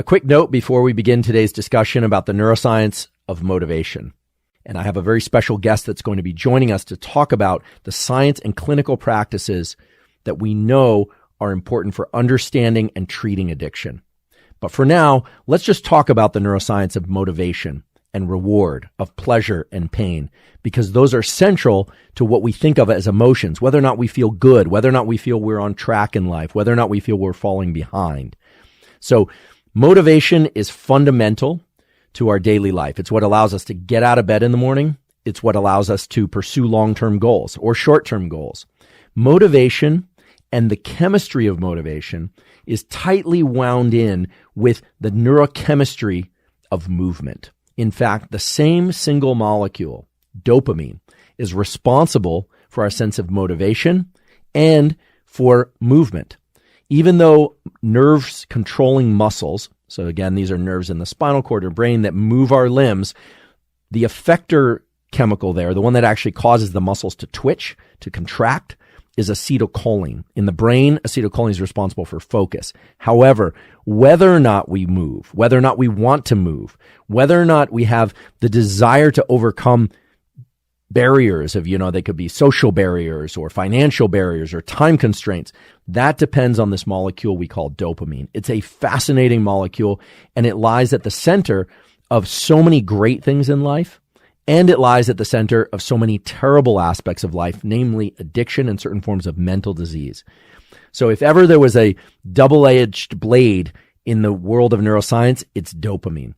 A quick note before we begin today's discussion about the neuroscience of motivation. And I have a very special guest that's going to be joining us to talk about the science and clinical practices that we know are important for understanding and treating addiction. But for now, let's just talk about the neuroscience of motivation and reward, of pleasure and pain, because those are central to what we think of as emotions, whether or not we feel good, whether or not we feel we're on track in life, whether or not we feel we're falling behind. So motivation is fundamental to our daily life. It's what allows us to get out of bed in the morning. It's what allows us to pursue long-term goals or short-term goals. Motivation and the chemistry of motivation is tightly wound in with the neurochemistry of movement. In fact, the same single molecule, dopamine, is responsible for our sense of motivation and for movement. Even though nerves controlling muscles, so again, these are nerves in the spinal cord or brain that move our limbs, the effector chemical there, the one that actually causes the muscles to twitch, to contract, is acetylcholine. In the brain, acetylcholine is responsible for focus. However, whether or not we move, whether or not we want to move, whether or not we have the desire to overcome barriers of, they could be social barriers or financial barriers or time constraints. That depends on this molecule we call dopamine. It's a fascinating molecule, and it lies at the center of so many great things in life, and it lies at the center of so many terrible aspects of life, namely addiction and certain forms of mental disease. So if ever there was a double-edged blade in the world of neuroscience, it's dopamine.